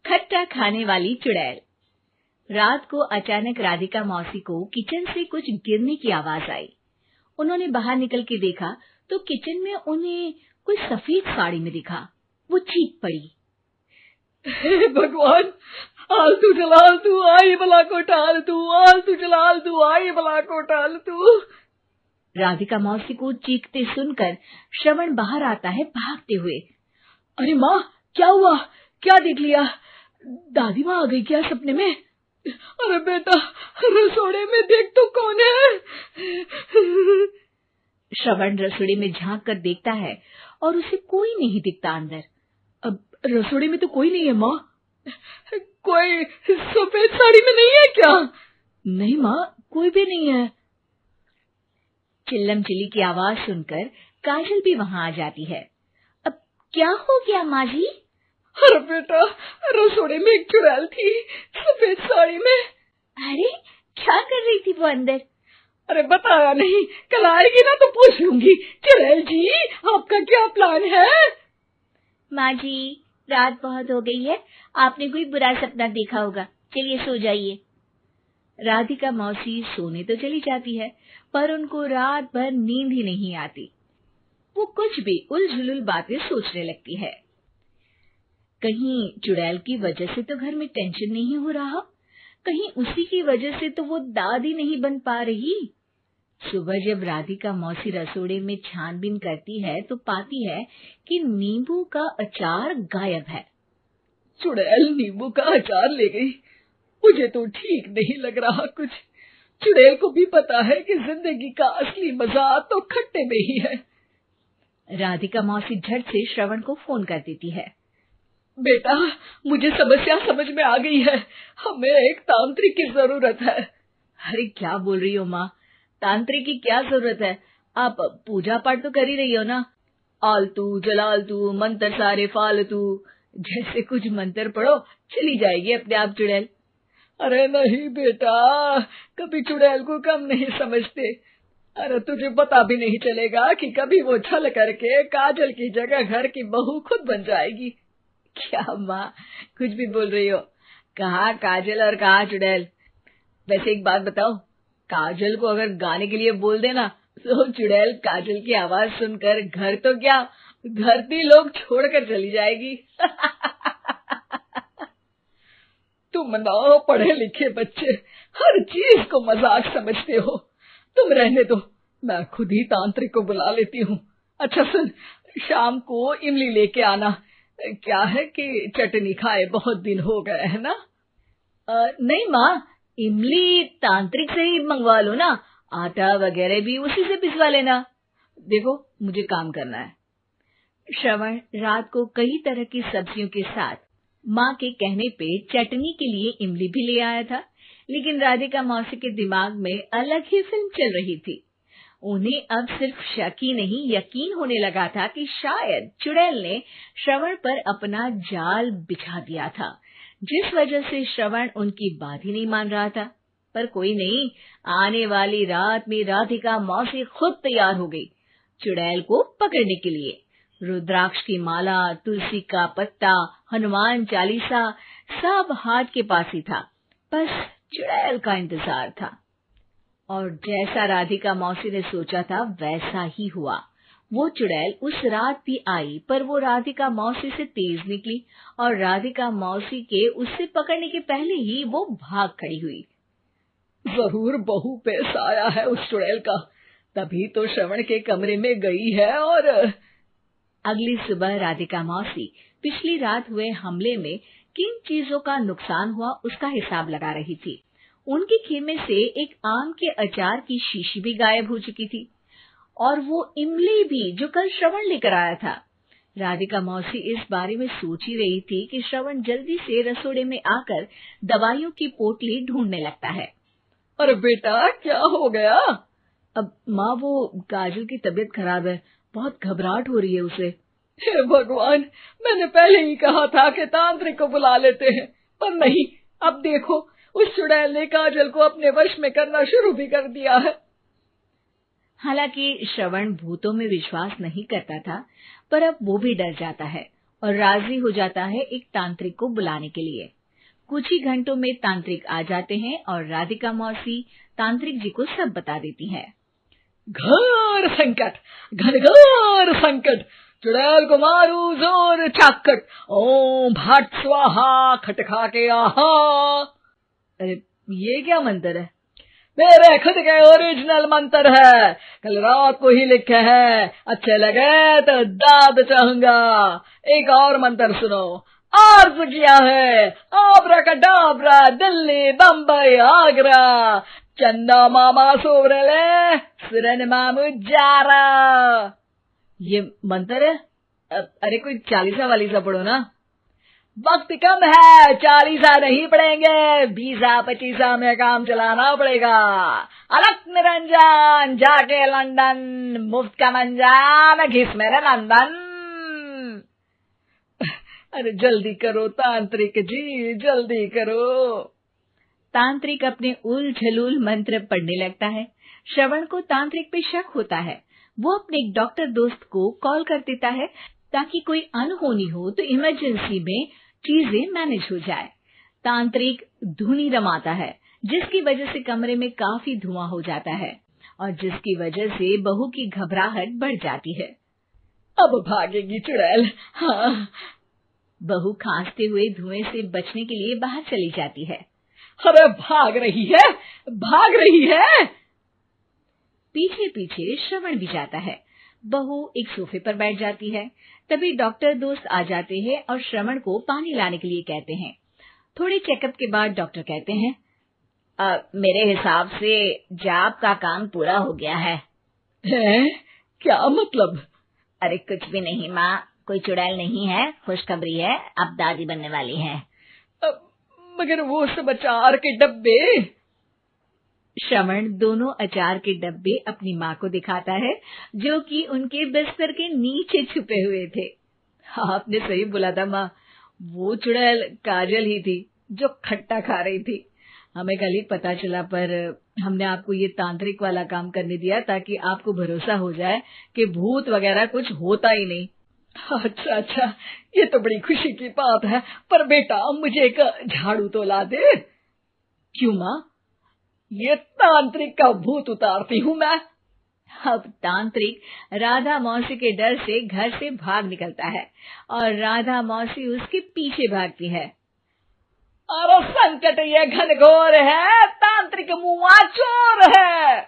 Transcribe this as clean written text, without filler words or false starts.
खट्टा खाने वाली चुड़ैल। रात को अचानक राधिका मौसी को किचन से कुछ गिरने की आवाज आई। उन्होंने बाहर निकल के देखा तो किचन में उन्हें कोई सफेद साड़ी में दिखा। वो चीख पड़ी, हे भगवान, आलतू जलालतू आई भला को टालतू, आलतू जलालतू आई भला को टालतू। राधिका मौसी को चीखते सुनकर श्रवण बाहर आता है भागते हुए। अरे माँ, क्या हुआ? क्या देख लिया? दादी माँ आ गई क्या सपने में? अरे बेटा, रसोड़े में देख तो कौन है? श्रवण रसोड़े में झांक कर देखता है और उसे कोई नहीं दिखता अंदर। अब रसोड़े में तो कोई नहीं है माँ। कोई सफेद साड़ी में नहीं है क्या? नहीं माँ, कोई भी नहीं है। चिल्लम चिल्ली की आवाज सुनकर काजल भी वहां आ जाती है। अब क्या हो गया माँ जी? अरे बेटा, रसोड़े में एक चुड़ैल थी सफेद साड़ी में। अरे क्या कर रही थी वो अंदर? अरे बताया नहीं, कल आएगी ना तो पूछ लूंगी। चुड़ैल जी, आपका क्या प्लान है? माँ जी, रात बहुत हो गई है, आपने कोई बुरा सपना देखा होगा, चलिए सो जाइए। राधिका मौसी सोने तो चली जाती है, पर उनको रात भर नींद ही नहीं आती। वो कुछ भी उलझुल बातें सोचने लगती है। कहीं चुड़ैल की वजह से तो घर में टेंशन नहीं हो रहा, कहीं उसी की वजह से तो वो दादी नहीं बन पा रही। सुबह जब राधिका मौसी रसोड़े में छानबीन करती है तो पाती है कि नींबू का अचार गायब है। चुड़ैल नींबू का अचार ले गई, मुझे तो ठीक नहीं लग रहा कुछ। चुड़ैल को भी पता है कि जिंदगी का असली मजा तो खट्टे में ही है। राधिका मौसी झट से श्रवण को फोन कर देती है। बेटा, मुझे समस्या समझ में आ गई है, हमें एक तांत्रिक की जरूरत है। अरे क्या बोल रही हो माँ, तांत्रिक की क्या जरूरत है? आप पूजा पाठ तो कर ही रही हो ना। आलतू जलालतू मंत्र सारे फालतू जैसे कुछ मंत्र पढ़ो, चली जाएगी अपने आप चुड़ैल। अरे नहीं बेटा, कभी चुड़ैल को कम नहीं समझते। अरे तुझे पता भी नहीं चलेगा कि कभी वो छल करके काजल की जगह घर की बहू खुद बन जाएगी। क्या माँ, कुछ भी बोल रही हो? कहाँ काजल और कहाँ चुड़ैल? वैसे एक बात बताओ, काजल को अगर गाने के लिए बोल देना तो चुड़ैल काजल की आवाज सुनकर घर तो क्या, धरती लोग छोड़कर चली जाएगी। तुम ना पढ़े लिखे बच्चे हर चीज को मजाक समझते हो। तुम रहने दो, मैं खुद ही तांत्रिक को बुला लेती हूँ। अच्छा सुन, शाम को इमली लेके आना। क्या है कि चटनी खाए बहुत दिन हो गए है ना? नहीं माँ, इमली तांत्रिक से ही मंगवा लो ना, आटा वगैरह भी उसी से पिसवा लेना। देखो मुझे काम करना है। श्रवण रात को कई तरह की सब्जियों के साथ माँ के कहने पे चटनी के लिए इमली भी ले आया था, लेकिन राधिका मौसी के दिमाग में अलग ही फिल्म चल रही थी। उन्हें अब सिर्फ शक ही नहीं यकीन होने लगा था कि शायद चुड़ैल ने श्रवण पर अपना जाल बिछा दिया था, जिस वजह से श्रवण उनकी बात ही नहीं मान रहा था। पर कोई नहीं, आने वाली रात में राधिका मौसी खुद तैयार हो गई चुड़ैल को पकड़ने के लिए। रुद्राक्ष की माला, तुलसी का पत्ता, हनुमान चालीसा सब हाथ के पास ही था, बस चुड़ैल का इंतजार था। और जैसा राधिका मौसी ने सोचा था वैसा ही हुआ। वो चुड़ैल उस रात भी आई, पर वो राधिका मौसी से तेज निकली और राधिका मौसी के उससे पकड़ने के पहले ही वो भाग खड़ी हुई। जरूर बहू पे साया है उस चुड़ैल का, तभी तो श्रवण के कमरे में गई है। और अगली सुबह राधिका मौसी पिछली रात हुए हमले में किन चीजों का नुकसान हुआ उसका हिसाब लगा रही थी। उनके खेमे से एक आम के अचार की शीशी भी गायब हो चुकी थी और वो इमली भी जो कल श्रवण लेकर आया था। राधिका मौसी इस बारे में सोच ही रही थी कि श्रवण जल्दी से रसोड़े में आकर दवाइयों की पोटली ढूंढने लगता है। अरे बेटा, क्या हो गया? अब माँ, वो काजल की तबीयत खराब है, बहुत घबराहट हो रही है उसे। हे भगवान, मैंने पहले ही कहा था कि तांत्रिक को बुला लेते हैं, पर नहीं, अब देखो उस चुड़ैल ने काजल को अपने वश में करना शुरू भी कर दिया है। हालांकि श्रवण भूतों में विश्वास नहीं करता था, पर अब वो भी डर जाता है और राजी हो जाता है एक तांत्रिक को बुलाने के लिए। कुछ ही घंटों में तांत्रिक आ जाते हैं और राधिका मौसी तांत्रिक जी को सब बता देती है। घोर संकट, घनघोर संकट, चुड़ैल को मारू जोर चाकट, ओम भट स्वाहा खटखा के आहा। अरे ये क्या मंत्र है? मेरे खुद के ओरिजिनल मंत्र है, कल रात को ही लिखे हैं, अच्छे लगे तो दाद चाहूंगा। एक और मंत्र सुनो। अर्ज किया है आब्राकडाब्रा, दिल्ली बम्बई आगरा, चंदा मामा सोबरले सुरन मामू जारा। ये मंत्र है? अरे कोई 40 वालीसा पढ़ो ना। वक्त कम है, 40 नहीं पड़ेंगे, 20-25 में काम चलाना पड़ेगा। अलग निरंजन जाके लंदन, मुफ्त का मंजान घिस मेरे नंदन। अरे जल्दी करो तांत्रिक जी, जल्दी करो। तांत्रिक अपने उल झलूल मंत्र पढ़ने लगता है। श्रवण को तांत्रिक पे शक होता है। वो अपने एक डॉक्टर दोस्त को कॉल कर देता है ताकि कोई अनहोनी हो तो इमरजेंसी में चीजें मैनेज हो जाए। तांत्रिक धुनी रमाता है, जिसकी वजह से कमरे में काफी धुआं हो जाता है और जिसकी वजह से बहू की घबराहट बढ़ जाती है। अब भागेगी चुड़ैल। हाँ। बहू खांसते हुए धुएं से बचने के लिए बाहर चली जाती है। अरे भाग रही है, भाग रही है। पीछे पीछे श्रवण भी जाता है। बहू एक सोफे पर बैठ जाती है। तभी डॉक्टर दोस्त आ जाते हैं और श्रवण को पानी लाने के लिए कहते हैं। थोड़े चेकअप के बाद डॉक्टर कहते हैं, मेरे हिसाब से जाप का काम पूरा हो गया है। क्या मतलब? अरे कुछ भी नहीं माँ, कोई चुड़ैल नहीं है, खुशखबरी है, अब दादी बनने वाली है। मगर वो सब अचार के डब्बे। श्रवण दोनों अचार के डब्बे अपनी माँ को दिखाता है, जो कि उनके बिस्तर के नीचे छुपे हुए थे। आपने सही बोला था माँ, वो चुड़ैल काजल ही थी जो खट्टा खा रही थी। हमें कल ही पता चला, पर हमने आपको ये तांत्रिक वाला काम करने दिया ताकि आपको भरोसा हो जाए कि भूत वगैरह कुछ होता ही नहीं। अच्छा अच्छा, ये तो बड़ी खुशी की बात है। पर बेटा मुझे एक झाड़ू तो ला दे। क्यों माँ? ये तांत्रिक का भूत उतारती हूँ मैं। अब तांत्रिक राधा मौसी के डर से घर से भाग निकलता है और राधा मौसी उसके पीछे भागती है। अरे संकट ये घनघोर है, तांत्रिक मुआ चोर है।